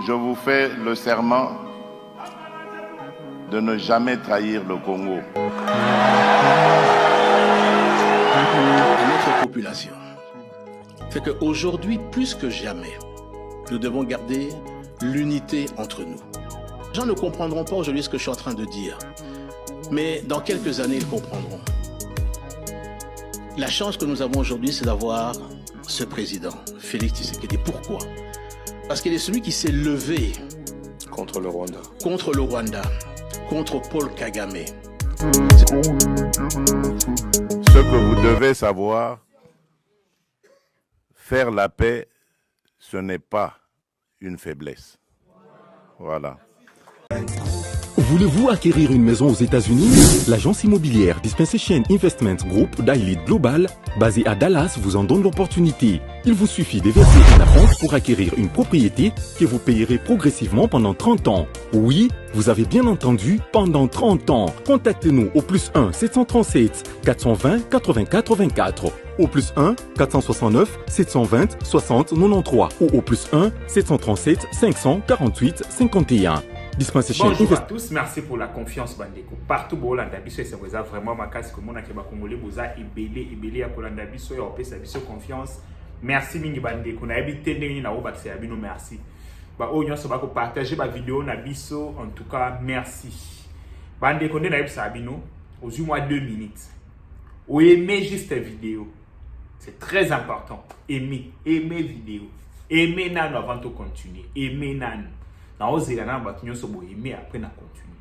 je vous fais le serment de ne jamais trahir le Congo. À notre population, c'est qu'aujourd'hui, plus que jamais, nous devons garder l'unité entre nous. Les gens ne comprendront pas aujourd'hui ce que je suis en train de dire, mais dans quelques années, ils comprendront. La chance que nous avons aujourd'hui, c'est d'avoir ce président, Félix Tshisekedi. Pourquoi? Parce qu'il est celui qui s'est levé contre le Rwanda, contre Paul Kagame. Ce que vous devez savoir, faire la paix, ce n'est pas une faiblesse. Voilà. Voulez-vous acquérir une maison aux États-Unis? L'agence immobilière Dispensation Investment Group d'Ailid Global, basée à Dallas, vous en donne l'opportunité. Il vous suffit de verser une avance pour acquérir une propriété que vous payerez progressivement pendant 30 ans. Oui, vous avez bien entendu, pendant 30 ans. Contactez-nous au +1 737 420 80 84, au +1 469 720 60 93 ou au +1 737 548 51. Bonjour à tous, merci pour la confiance Bandeko. Partout où Hollanda biso c'est vraiment ma casse comme on a que Congolais boza ibélé à Hollanda biso et opé sa biso confiance. Merci mingi Bandeko na habité ndenge na oba c'est abino merci. Ba o nyonso ba ko partager ba vidéo na biso en tout cas merci. Bandeko ndé na yebisa abino aux mois 2 minutes. Ou aimez juste la vidéo. C'est très important. Aimez vidéo. Aimez nano avant de continuer. Aimez nano. Na ozela na bato nyonso boyeme après na continuer.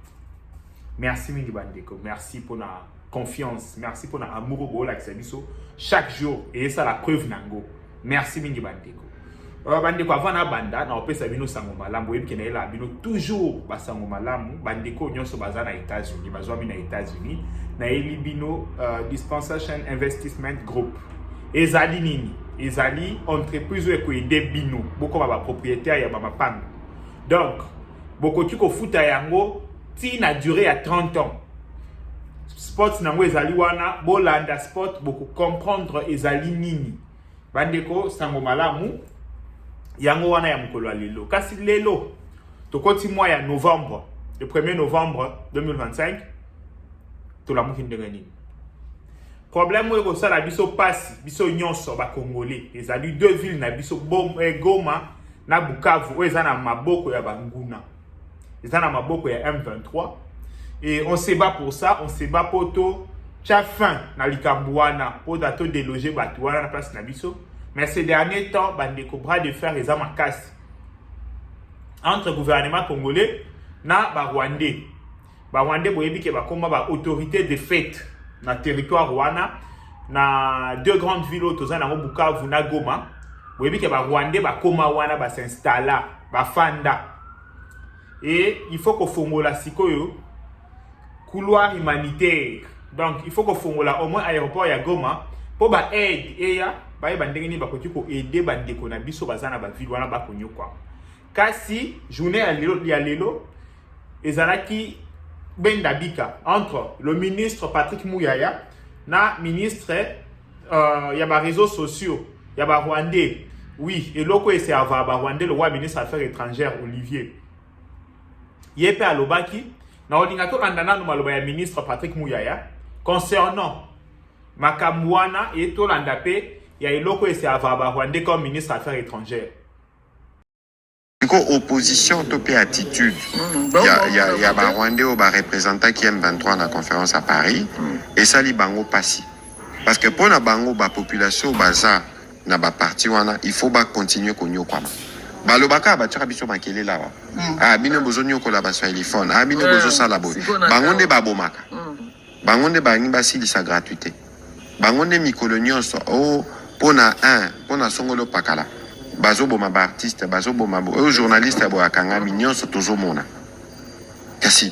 Merci mingi Bandeko, merci pour la confiance, merci pour l'amour bo la biso chaque jour et ça la preuve nango. Merci mingi Bandeko. Bandeko avant na banda na opesa bino sango malamu yebi na ela bino toujours ba sango malamu Bandeko nyonso baza na États-Unis, bazwa bino na États-Unis na eli bino Dispensation Investment Group. Ezali nini? Ezali entreprise ko ende bino boko ba propriétaire ya ba mapango. Donc, beaucoup de foot à yango, ti na duré à 30 ans. Sports nango ezali wana, bolanda sport, beaucoup comprendre ezali nini. Bandeko, sango malamu, yango wana ya mukolo lelo. Kasi lelo, tokoti mois ya novembre, le 1er novembre 2025, to la mukindenge nini. Problème où est la biso passe, biso nyonso ba Congolais. Ezali deux villes na biso Goma, na Bukavu, où ils ont maboko ya banguna. Ils ont maboko ya M23. Et on se bat pour ça, on se bat pour tout. Tcha fin na likambouana, pour dato déloger batouana na place na biso. Mais ces derniers temps, bandeko bras de fer les amakas. Entre gouvernement congolais na ba Rwandais. Ba Rwandais boyebi ke ba koma ba autorité de fait na territoire Rwanda na deux grandes villes autoza na Bukavu na Goma. Vous voyez que les Rwandais s'installent, fanda. Et il faut que fongola sikoyo couloir humanitaire. Donc il faut que fongola au moins aéroport ya Goma pour ba aide et ya ba bandengeni ba koti ko aider bandeko na biso bazana ba ville wana ba konyo kwa. Kasi journée ya lelo ezalaki bendabika entre le ministre Patrick Mouyaya na ministre ya ba réseaux sociaux. Il y a Rwandais. Oui, et l'autre c'est Rwandais, le roi ministre des Affaires étrangères, Olivier. Il y a un Lobaki. Dans le ministre Patrick Mouyaya, concernant Makamouana et Tolandapé, il y a l'autre c'est Rwandais comme ministre des Affaires étrangères. Opposition, topé attitude. Il y a Rwandais ou représentant qui aime 23 à la conférence à Paris. Et ça, il bango passi. Parce que pour la bango, la population, baza, na ba parti wana il faut ba continuer konyo kwama balobaka ba tshaka biso makele lawa bino bozonyo ko la ba swahili phone bino bozo sala boy bangonde ba bomaka bangonde ba ngi ba silisa gratuité bangonde mikolo nyonso pona songolo pakala bazo boma ba artiste bazo boma journaliste bo akanga nyonso tozomona kasi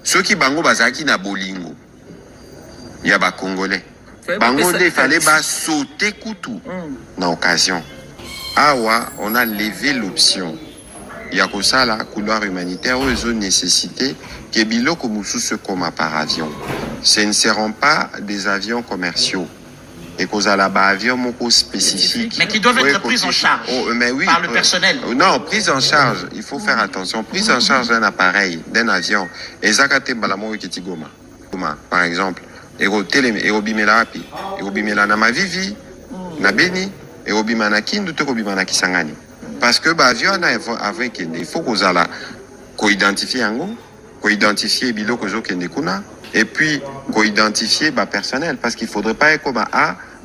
soki bango bazaki na bolingo ya ba congolais Bangonde, il fallait sauter couteau dans l'occasion. Awa, on a levé l'option. Il y a ça là, couloir humanitaire, où ils ont nécessité que biloko mususu comme par avion. Ce ne seront pas des avions commerciaux. et cause à la avion moko spécifique. Mais qui doivent être pris en charge mais oui, par le personnel. Non, prise en charge, il faut faire attention. Prise en charge d'un appareil, d'un avion. Et Zakate Balamo Kitigoma. Par exemple, Erobimela Api, Erobimela Namavivi, Nabeni, Erobimana Kindu, Terobimana Kisangani. Parce que l'avion avec il faut qu'on la co-identifier Ango, co-identifier Biloko Jokendekuna, et puis co-identifier personnel. Parce qu'il ne faudrait pas être comme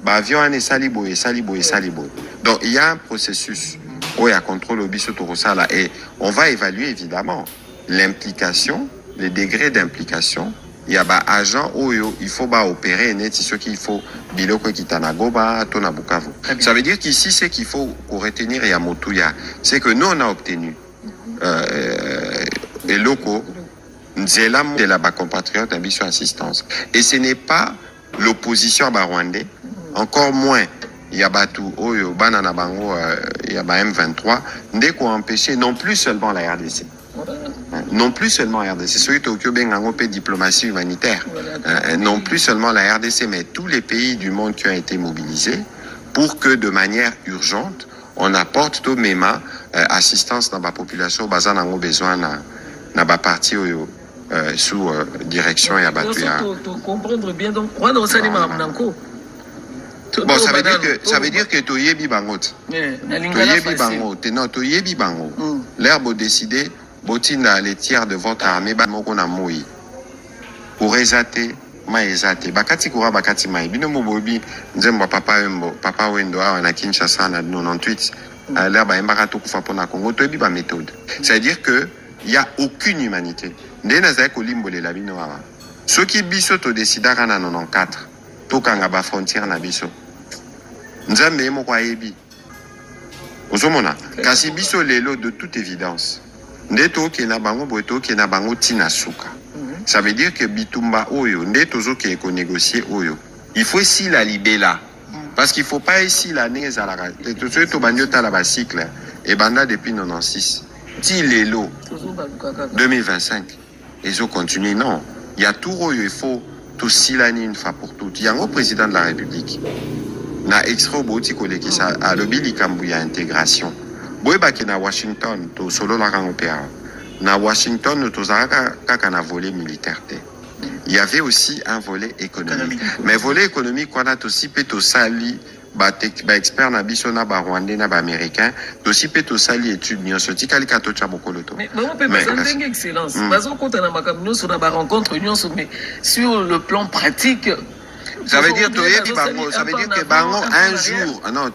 l'avion est salibo et salibo et salibo. Donc il y a un processus où il y a contrôle au biso Torosala et on va évaluer évidemment l'implication, les degrés d'implication. Il y a des agents où il faut opérer net ce qu'il faut biloko kitanagoba tona Bukavu. Ça veut dire qu'ici c'est qu'il faut retenir Yamotuya, c'est que nous on a obtenu les locaux de la compatriote ambition assistance et ce n'est pas l'opposition à Rwandais, encore moins il y a Batu Oyo Banana Bango il y a M23 dès qu'on empêcher non plus seulement la RDC. Non plus seulement la RDC, c'est Tokyo Bengango diplomatie humanitaire. Non plus seulement la RDC, mais tous les pays du monde qui ont été mobilisés pour que de manière urgente, on apporte tout même assistance dans la population, basant en besoin dans la partie sous direction et abattu. Comprendre bien donc, bon, ça veut dire que Toyebi Bangot. Toyebi Bangot. Non, Toyebi Bango. L'herbe décidé. Botina les tiers de votre armée bamoko na moi pour ezate ma ezate bakati kura bakati mai bino mobobi nzemba papa wendo na Kinshasa na 98 l'air ba embaka to kufa pona Congo to ba méthode c'est à dire que il y a aucune humanité ndena za ko limbolela bino awa soki biso to décidera na 94 to kanga ba frontière na biso nzambe moko ayebi ozomona kasi biso lelo de toute évidence Ndeto qui na bango boeto qui na bango tina suka. Ça veut dire que bitumba oyo ndeto zo qui est négocier oyo. Il faut ici la libéla. Parce qu'il faut pas ici la nez à la tout ce to banyota la cycle et banda depuis 96. Ti lelo 2025. Et ont continué non. Il y a tout oyo il faut tout silani une fois pour toutes. Il y a un président de la République. Na extra boti koleki sa a lobi likambu ya intégration. Boyebaki na Washington to solo la opéra. Na Washington to zaka kaka na volet militaire. Il y avait aussi un volet économique. Mais volet économique qu'on a aussi peut to sali ba expert na biso na ba rwandais na ba américain aussi peut to sali étude nyonso tikali ka to chabokoloto. Mais on peut pas s'entendre excellence. Bazo konta na makamno sur na ba rencontre nyonso mais sur le plan pratique ça veut dire ça veut dire que bango un jour non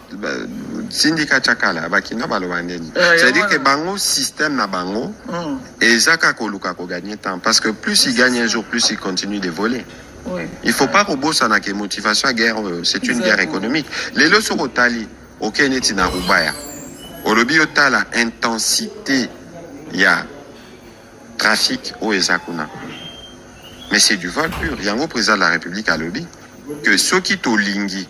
syndicat chakala bakina balobandeni ça veut dire que bango système na bango et zaka koluka ko gagner temps parce que plus il gagne un jour plus il continue de voler. Oui. Il faut pas robosa na que motivation à guerre c'est une guerre économique les leçons au tali okeneti na rubaya olobi otala intensité ya trafic au ezakuna mais c'est du vol pur yango président de la République a lobby que ceux qui tolingi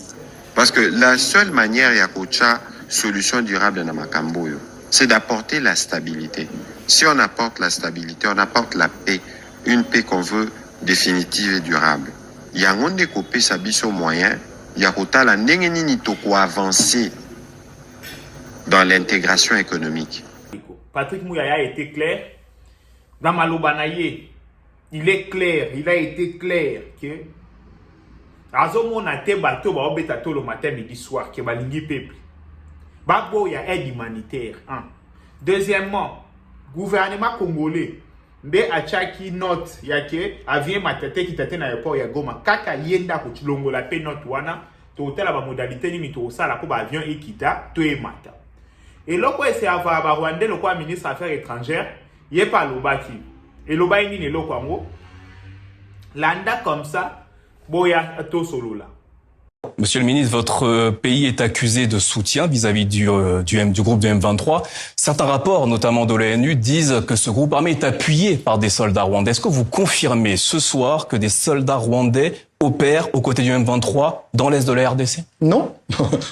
parce que la seule manière ya kocha solution durable na makambo yo c'est d'apporter la stabilité. Si on apporte la stabilité, on apporte la paix, une paix qu'on veut définitive et durable. Yango nde kopé sa biso moyen ya kotala ndenge nini toko avancer dans l'intégration économique. Patrick Mouyaya a été clair dans Malobanaye. Il est clair, il a été clair que azomona te bato ba obeta to le matin midi soir que balingi peuple. Babo ya aide humanitaire. Deuxièmement, gouvernement congolais mbe achaki note yake avion matete qui tate na aéroport ya Goma kaka yenda ko tilongola pe note wana to hôtel ba modalité ni to sala ko ba avion ekita to e mata. Et loko ese ava ba Rwandais le ministre affaires étrangères yé pa lobaki. Et loba ni loko ngo landa comme ça boya to solo là. Monsieur le ministre, votre pays est accusé de soutien vis-à-vis du groupe de M23. Certains rapports, notamment de l'ONU, disent que ce groupe armé est appuyé par des soldats rwandais. Est-ce que vous confirmez ce soir que des soldats rwandais opèrent aux côtés du M23 dans l'est de la RDC? Non,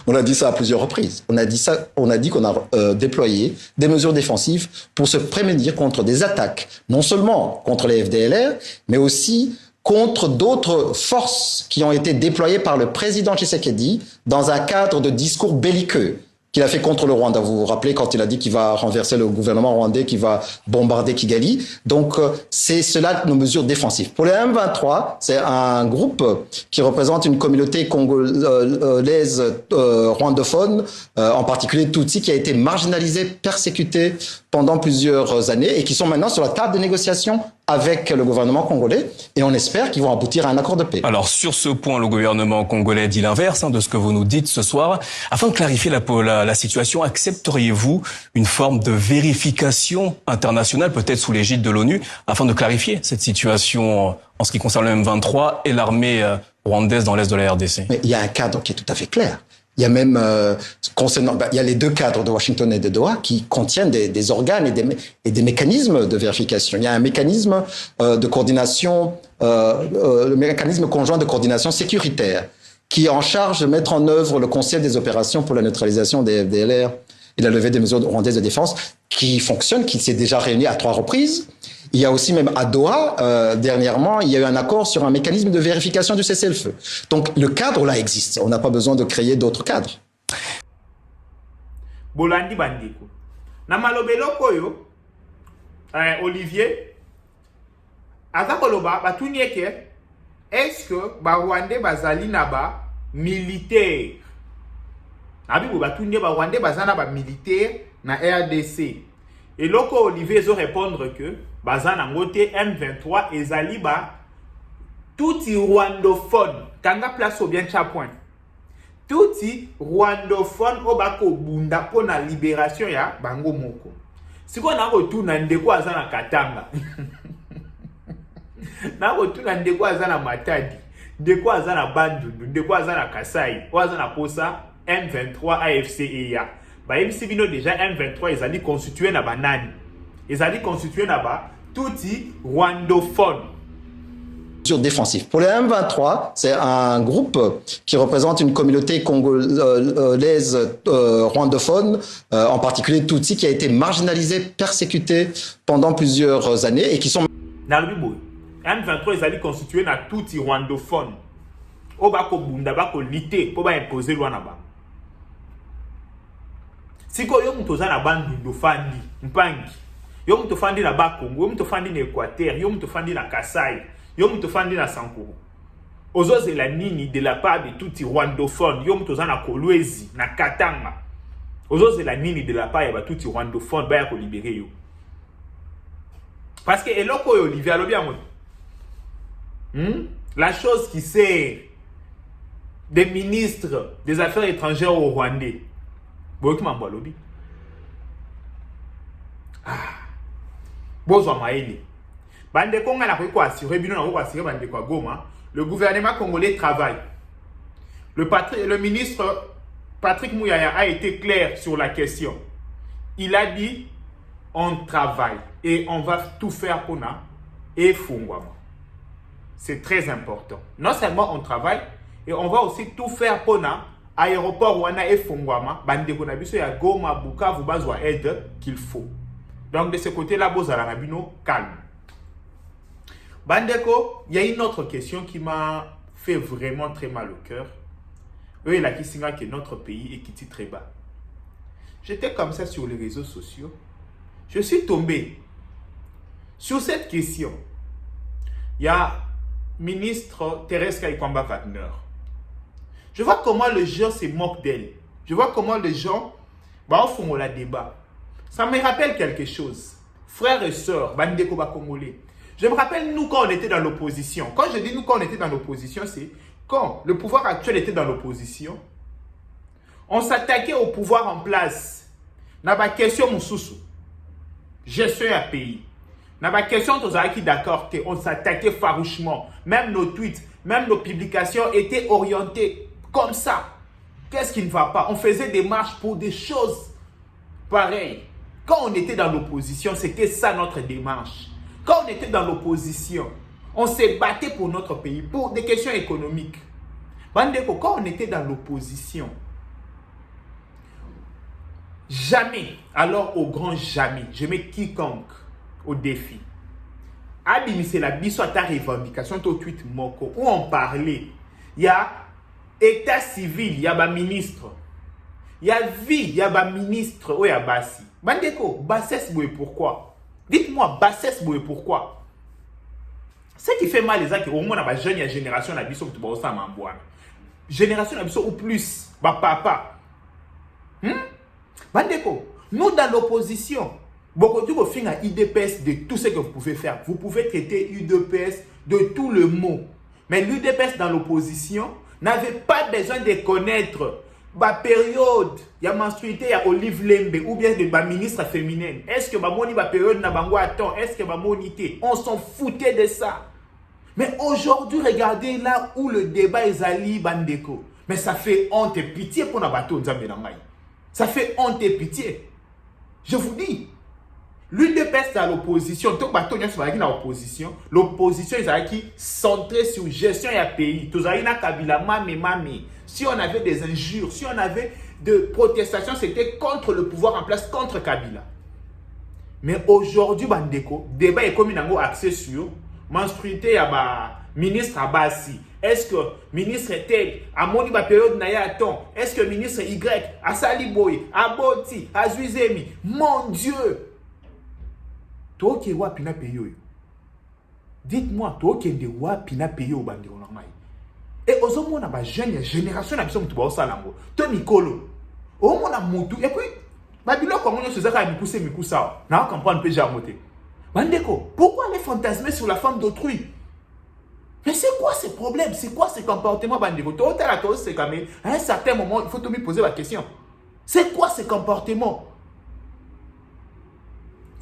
on a dit ça à plusieurs reprises. On a dit qu'on a déployé des mesures défensives pour se prémunir contre des attaques, non seulement contre les FDLR, mais aussi contre d'autres forces qui ont été déployées par le président Tshisekedi dans un cadre de discours belliqueux qu'il a fait contre le Rwanda. Vous vous rappelez quand il a dit qu'il va renverser le gouvernement rwandais, qu'il va bombarder Kigali. Donc, c'est cela nos mesures défensives. Pour les M23, c'est un groupe qui représente une communauté congolaise rwandophone, en particulier Tutsi, qui a été marginalisée, persécutée pendant plusieurs années et qui sont maintenant sur la table de négociation avec le gouvernement congolais et on espère qu'ils vont aboutir à un accord de paix. Alors sur ce point, le gouvernement congolais dit l'inverse de ce que vous nous dites ce soir. Afin de clarifier la situation, accepteriez-vous une forme de vérification internationale, peut-être sous l'égide de l'ONU, afin de clarifier cette situation en ce qui concerne le M23 et l'armée rwandaise dans l'est de la RDC? Mais il y a un cadre qui est tout à fait clair. Il y a même il y a les deux cadres de Washington et de Doha qui contiennent des organes et des mécanismes de vérification. Il y a un mécanisme de coordination, le mécanisme conjoint de coordination sécuritaire qui est en charge de mettre en œuvre le Conseil des opérations pour la neutralisation des FDLR et la levée des mesures rwandaises de défense qui fonctionne, qui s'est déjà réuni à 3 reprises. Il y a aussi même à Doha, dernièrement, il y a eu un accord sur un mécanisme de vérification du cessez-le-feu. Donc le cadre là existe. On n'a pas besoin de créer d'autres cadres. Bolandi bandeko. Na malobelo koyo, Olivier, aza koloba batuni eke, est-ce que ba Rwandais bazali na ba militaire? Nabi bo batuni ba Rwandais bazana ba militaire na RDC. Et loko Olivier zo répondre que bazana ngote M23 ezali ba touti rwandophone. Kanga place au bien cha point. Touti rwandophone obako bunda pona libération ya bango moko. Siko na retourna ndeko azana Katanga. Na retourna ndeko azana Matadi, ndeko azana Bandundu, ndeko azana Kasai, azana Posa M23 AFC EA. Ba MC bino déjà M23 ezali constitué na banani. Ezali constitué na ba touti rwandophone. Défensif. Pour les M23, c'est un groupe qui représente une communauté congolaise rwandophone, en particulier Tutsi, qui a été marginalisée, persécutée pendant plusieurs années et qui sont... M23 ezali constitué na touti rwandophone. Obako bunda bako lité pour ba imposer loi na ba. Siko yo mutoza na bandu fandi mpangi. Yo muto fandi na Bakongo, yo muto fandi na Équateur, yo muto fandi na Kasai, yo muto fandi na Sankuru. Ozoze la nini de la part de touti rwandophone, yo muto za na Kolwezi, na Katanga. Ozoze la nini de la part ya ba touti rwandophone ba ya ko libérer yo. Parce que eloko yo Olivier alobi amoto. La chose qui sert des ministres des Affaires étrangères au Rwandais. Boyokima mbalobi. Bozwa maele. Bande konga na ko assurer bino na ko assurer bande ko Goma, le gouvernement congolais travaille. Le ministre Patrick Mouyaya a été clair sur la question. Il a dit on travaille et on va tout faire pour na et fungwama. C'est très important. Non seulement on travaille et on va aussi tout faire pour na aéroport wana et fungwama bande ko na biso ya Goma Bukavu bazwa aide qu'il faut. Donc de ce côté-là, bozala na bino calme. Bandeko, il y a une autre question qui m'a fait vraiment très mal au cœur. Eux, la kisinga que notre pays est quitté très bas. J'étais comme ça sur les réseaux sociaux. Je suis tombé sur cette question. Il y a ministre Thérèse Kaikwamba Wagner. Je vois comment les gens se moquent d'elle. Je vois comment les gens font le débat. Ça me rappelle quelque chose. Frères et sœurs, bandeko ba congolais. Je me rappelle nous quand on était dans l'opposition. Quand je dis nous quand on était dans l'opposition, c'est quand le pouvoir actuel était dans l'opposition. On s'attaquait au pouvoir en place. Na ba question mususu. Gestion à pays. Na ba question tozaki d'accord que on s'attaquait farouchement. Même nos tweets, même nos publications étaient orientées comme ça. Qu'est-ce qui ne va pas? On faisait des marches pour des choses pareilles. Quand on était dans l'opposition, c'était ça notre démarche. Quand on était dans l'opposition, on s'est battu pour notre pays, pour des questions économiques. Bandeko, quand on était dans l'opposition, jamais, alors au grand jamais, je mets quiconque au défi. c'est la biso à ta revendication, to tweet moko, où on parlait. Il y a état civil, il y a ministre. Il y a vie, il y a ministre, il y a Bassi. Bandeko, bassesse, pourquoi? Dites-moi, bassesse, pourquoi? Ce qui fait mal, les gens, au moins, la jeune génération, la biso, tu vas aussi m'emboire. Génération, la biso, ou plus, papa. Bandeko, nous, dans l'opposition, beaucoup de vous faites un UDPS de tout ce que vous pouvez faire. Vous pouvez traiter UDPS de tout le mot. Mais l'UDPS dans l'opposition n'avait pas besoin de connaître la période, il y a menstruité, il y a Olive Lembe, ou bien de la ministre féminine. Est-ce que la période n'a pas attend? Est-ce que monité? On s'en foutait de ça. Mais aujourd'hui, regardez là où le débat est allé, Bandeko. Mais ça fait honte et pitié pour la bateau Nzambe na Ngai. Ça fait honte et pitié. Je vous dis, l'UDPS dans l'opposition, tout bateau dans l'opposition, l'opposition est centrée sur gestion et pays. Tous les Kabila, mami. Si on avait des injures, si on avait de protestations, c'était contre le pouvoir en place, contre Kabila. Mais aujourd'hui, Bandeko, débat est comme un accès sur menstruité à ministre Abassi. Est-ce que ministre tel a moni ba période na ya temps? Est-ce que ministre Y a Saliboy, a Boti, a Zuizemi? Mon Dieu! Toi qui es wapina payo. Dites-moi, toi qui es de wapina payo Bandeko normal. Et aux hommes, on a une jeune génération qui sont tous les gens. Tony Kolo. Au moins, on a moutou. Et puis, Babylon, comment on se dit que Mikousse, Mikoussa. Non, on comprend un peu Jarmoté. Bandeko, pourquoi aller fantasmer sur la femme d'autrui? Mais c'est quoi ces problèmes? C'est quoi ces comportements, Bandeko? C'est quand même, à un certain moment, il faut te me poser la question. C'est quoi ces comportements?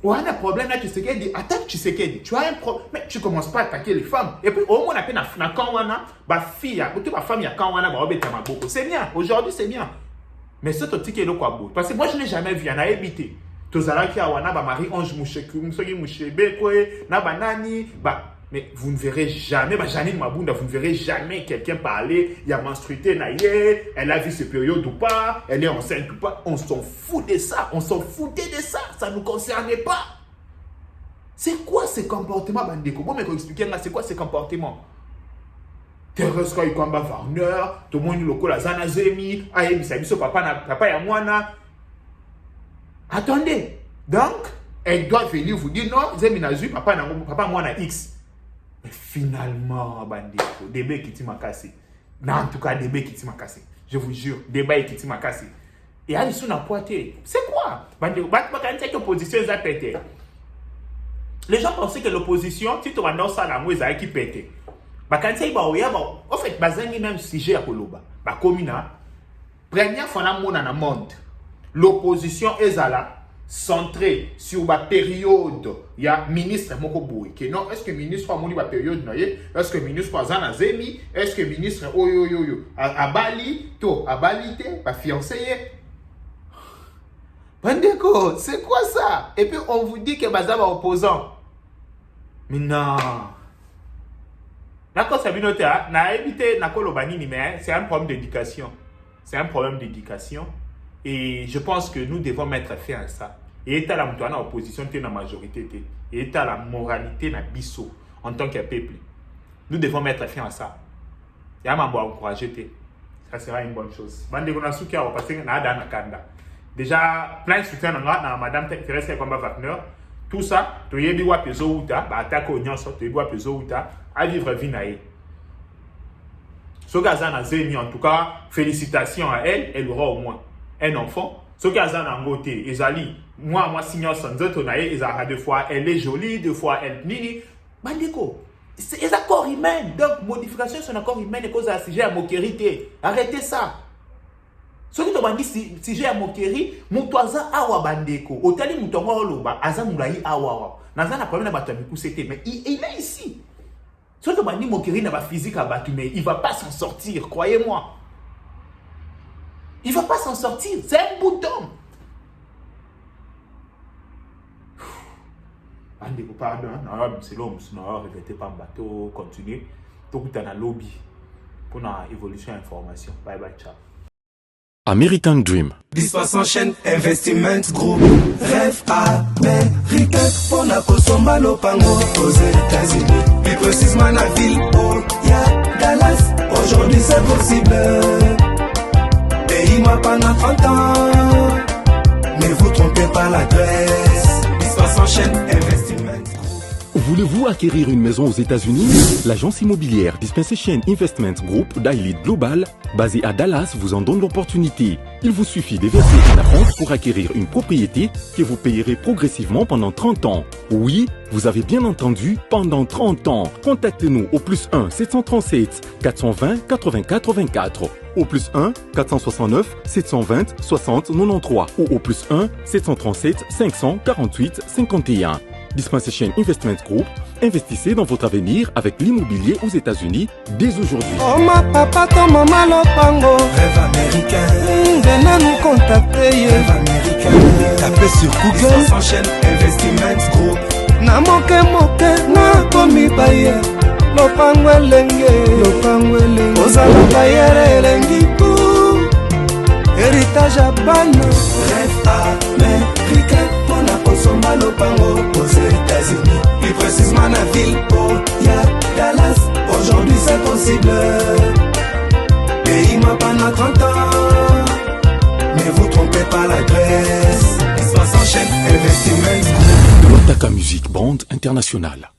On a un problème là, Tshisekedi, attaque Tshisekedi. Tu as un problème, mais tu ne commences pas à attaquer les femmes. Et puis, au moins, on a fait na kanwana, ma fille, ma femme, il y a kanwana, c'est bien, aujourd'hui, c'est bien. Mais c'est tout ce qui est le quoi beau. Parce que moi, je ne l'ai jamais vu, il y en a évité. Tozalaki awana, Marie Ange Mouchekou, Moussogui Mouchebe, Nabanani, mais vous ne verrez jamais, Janine Mabunda, vous ne verrez jamais quelqu'un parler, il y a menstruité, elle a vu ce période ou pas, elle est enceinte ou pas. On s'en fout de ça, on s'en foutait de ça, ça ne nous concernait pas. C'est quoi ces comportements, Bandeko? Bon, mais vous expliquez là, c'est quoi ces comportements? Thérèse Koikwamba Warner, tout le monde local, Zanazemi, Ayebisabiso, papa et Mwana. Attendez, donc, elle doit venir vous dire non, Zeminazu, papa Mwana X. Mais finalement, Bandeko, débat qui m'a cassé. Non, en tout cas, débat qui m'a cassé. Je vous jure, débat qui m'a cassé. Et à l'issue, on a pointé. C'est quoi? Bandeko, cette opposition, ils ont pété. Les gens pensaient que l'opposition, si tu vas dans ça, la mouise a qui pété. En fait, bazangi même sujet à Koloba. Komina, première fois dans le monde, l'opposition est là. Centré sur la période, il y a ministre Mokoboui. Non, est-ce que ministre a moni la période naïe? Est-ce que ministre a Zanazemi? Est-ce que ministre a Bali? To a Bali te, ba fiancé? Bandeko, c'est quoi ça? Et puis on vous dit que Bazaba opposant. Mais non. D'accord, ça vient noter, n'a évité n'a kolobani mais c'est un problème d'éducation. C'est un problème d'éducation. Et je pense que nous devons mettre fin à ça. Et état la moutoana opposition dans la majorité. Et état la moralité na biso en tant que peuple. Nous devons mettre fin à ça. Et à encourager. Ça sera une bonne chose. Bande on a souki à repasser na ada na kanda. Déjà plein de soutien na madame Thérèse Koikwamba Wagner. Tout ça, tu yebi wa peso uta, ba attaque au nyonso, tu yebi wa peso uta, à vivre vie nae. Sogazana Zeni en tout cas, félicitations à elle, elle aura au moins un enfant. Ce qui est en côté, Ezali, moi, signor Sanzoto, deux fois, elle est jolie, deux fois, elle nini. Bandeko, c'est un corps humain. Donc, modification sur un corps humain est cause à sujet à moquerie. Arrêtez ça. Ce qui est dit, sujet à moquerie, Moutouaza awa bandeko. Otali Moutongo loba, Aza Moulaï awa. Naza n'a problème à battre c'était, mais il est ici. Ce qui est dit, moquerie n'a pas physique à battre, mais il ne va pas s'en sortir, croyez-moi. Il ne va pas s'en sortir. C'est un bouton. Bandeko, pardon. C'est l'homme. Non, regrettez pas un bateau. Continuez. Tout le temps dans le lobby. Pour une évolution d'information. Bye bye, ciao. American Dream. Dispassant chaîne Investment Group. Rêve américain pour la Kosomba Lopango aux États-Unis. Plus précisément la ville où il y a Dallas. Aujourd'hui c'est possible. Pays moi pendant 30 ans. Ne vous trompez pas l'adresse. Dispassant chaîne Investment Group. Voulez-vous acquérir une maison aux États-Unis? L'agence immobilière Dispensation Investment Group d'Elite Global, basée à Dallas, vous en donne l'opportunité. Il vous suffit de verser une avance pour acquérir une propriété que vous payerez progressivement pendant 30 ans. Oui, vous avez bien entendu, pendant 30 ans. Contactez-nous au +1 737 420 80 84, au +1 469 720 60 93 ou au +1 737 548 51. Dispensation Investment Group, investissez dans votre avenir avec l'immobilier aux États-Unis dès aujourd'hui. Oh ma papa, ton maman Lopango. Rêve américain. Venez nous contacter. Rêve américain. Tapez sur Google. Dispensation chaîne Investment Group. Na moke na komi baye. Lopango elenge. Ozala baye elengi pou. Héritage à ban. Rêve américain. Mona Kosomba Lopango aux États-Unis. Plus précisément la ville où il y a Dallas. Aujourd'hui c'est possible. Pays moi pendant 30 ans. Ne vous trompez pas l'adresse. Dispassant chaîne Investment Group. Lotaka Music Band International.